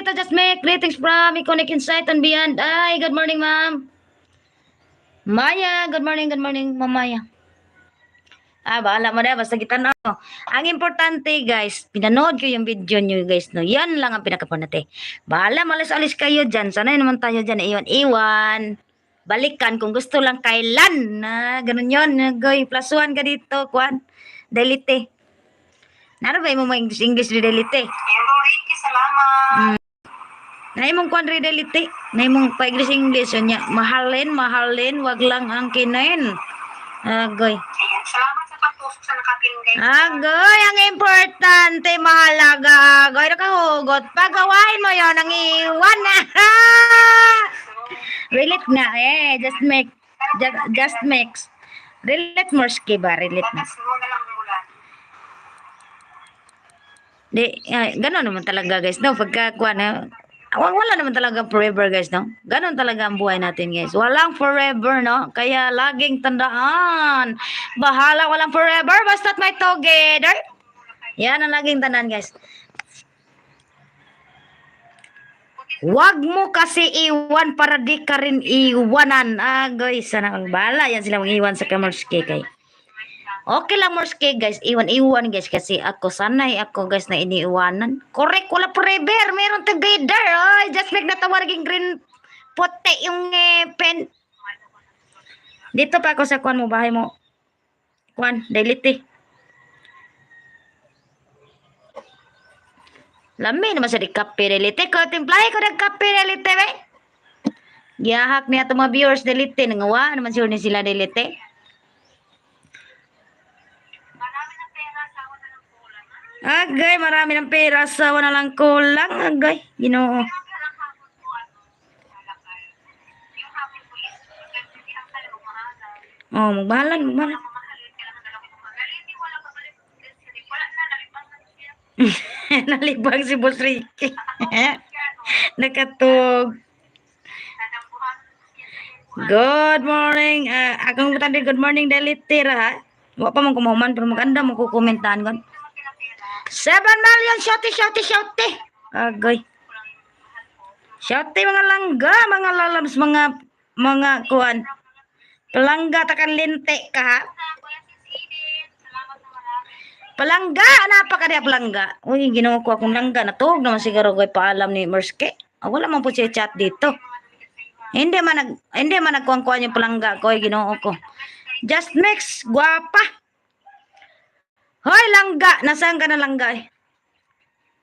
Ito just make greetings from Iconic Insight and Beyond. Ay, good morning, ma'am. Maya, good morning, Ma'am Maya. Bahala mo na, basta kita na. Ang importante, guys, pinanood ko yung video nyo, guys, no? Yan lang ang pinakapunate. Bahala, malis-alis kayo dyan. Sanay naman tayo dyan, iwan-iwan. Balikan kung gusto lang kailan. Ganun yun. Goy, +1 ka dito, Kwan. Delete. Naro ba mo English delete? Salamat. Naimong kwan delete. Naimong pa-English nya. Mahalin, wag lang ang kinain. Agoy. Ayan, salamat sa pag-post sa nakapinday. Agoy, ang importante, mahalaga. Agoy, nakahugot. Pagawain mo yon ang iwan na. Relate na, just mix. Relate more ba? Relate na. Gano'n naman talaga, guys, no? Pagkakuha na, wala naman talaga forever, guys, no? Ganon talaga ang buhay natin, guys. Walang forever, no? Kaya laging tandaan. Bahala, walang forever, basta't may together. Yan ang laging tandaan, guys. Wag mo kasi iwan para di ka rin iwanan. Guys, sana ang bahala. Yan sila mag-iwan sa Kamarski, kay. Okay lang, Morske, guys. Iwan, guys. Kasi ako, sanay ako, guys, na iniiwanan. Correct, wala forever. Meron together. Oh, just make natawa naging green puti yung pen. Dito pa ako sa kuan mo, bahay mo. Kuan, delete. Lami naman sa di kape, delete. Ko, timplahe ko nag-kape, delete, be. Giyahak niya ito mga viewers, delete. Nangawa naman sure ni sila, delete. Agay, marami ng pera, sawa na lang kulang. Agay, Ginoo. Oh, magbahalan. Nalibang si Boss Ricky. Nakatog. Good morning. Akong tadi good morning delete ra. Wa pa man kumahuman pero maganda mo ko komentahan gon. 7 million shouty. Agoy. Shouty mga langga, mga lalabs, mga kuan. Palangga takan linte ka ha. Palangga, napaka dia palangga. Uy, ginawa ko akong langga na tug naman siguro ko'y paalam ni Merske. Wala man po siya chat dito. Hindi man nagkuhan-kuhan yung palangga ko, ginoo ko. Just mix, guwapa. Hoy, langga! Nasaan ka na langga eh?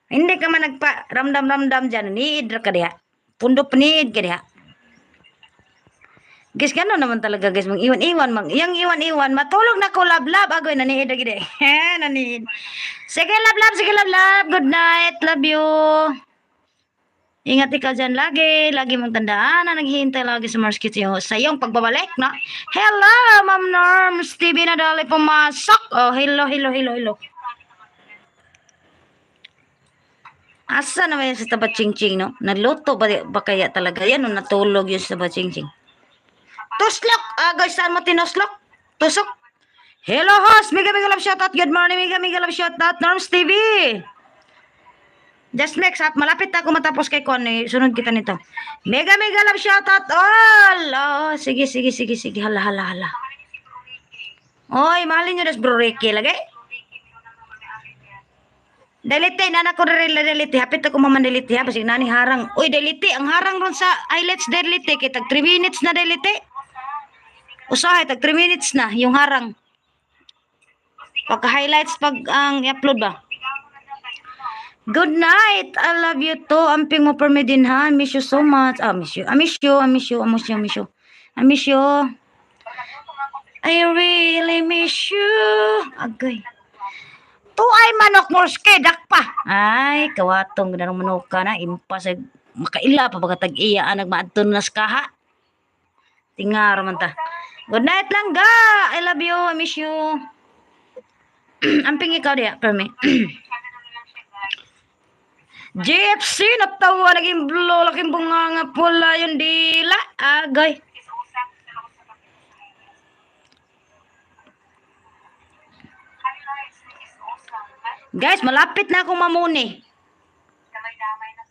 Hindi ka man nagpa ramdam dyan. Need ka diha. Pundo panid ka diha. Guys, gano'n naman talaga guys. Mag-iwan-iwan. Yung iwan-iwan. Matulog na ko, lab-lab. Agoy, naniid na gede. Naniid. Sige, lab-lab. Good night. Love you. Ingat ikaw dyan lagi. Lagi mong tandaan na naghihintay lagi sa Mars Kitty sa iyong pagbabalik, no? Hello, Ma'am Norms. TV na dali pumasok. Oh, hello. Asa naman yan sa Taba Ching-Ching, no? Naluto ba kaya talaga yan? No? Natulog yun sa Taba Ching-Ching. Tuslok! Guys, saan mo tinuslok? Tusok? Hello, host! Mega love shoutout. Good morning, mega love shoutout. Norms TV. Just next up, malapit ako matapos kay Kon. Sunod kita nito. Mega love shoutout all. Oh, sige. Hala. Oy, mahalin nyo das bro Ricky lagi. Delete, nana ko delete. Hapit ako mamandelete ha. Pasig nani harang. Uy, delete. Ang harang ron sa highlights delete. Kaya tag 3 minutes na delete. Usahay, tag 3 minutes na. Yung harang. Pagka-highlights pag ang i-upload ba. Good night. I love you too. Amping mo per me din ha. I miss you so much. I miss you. I really miss you. Agay. To ay manok morske dakpa. Ay, kawatong ganang manok ka na. Impas ay makaila pa pagkatag iya. Nagmaadton nas kaha. Tingar man ta. Good night lang ga. I love you. I miss you. Amping ikaw diya per me. GFC, natawa, naging blue, laking bunganga pula yung dila. Agay. Guys, malapit na akong mamuni. Damay-damay na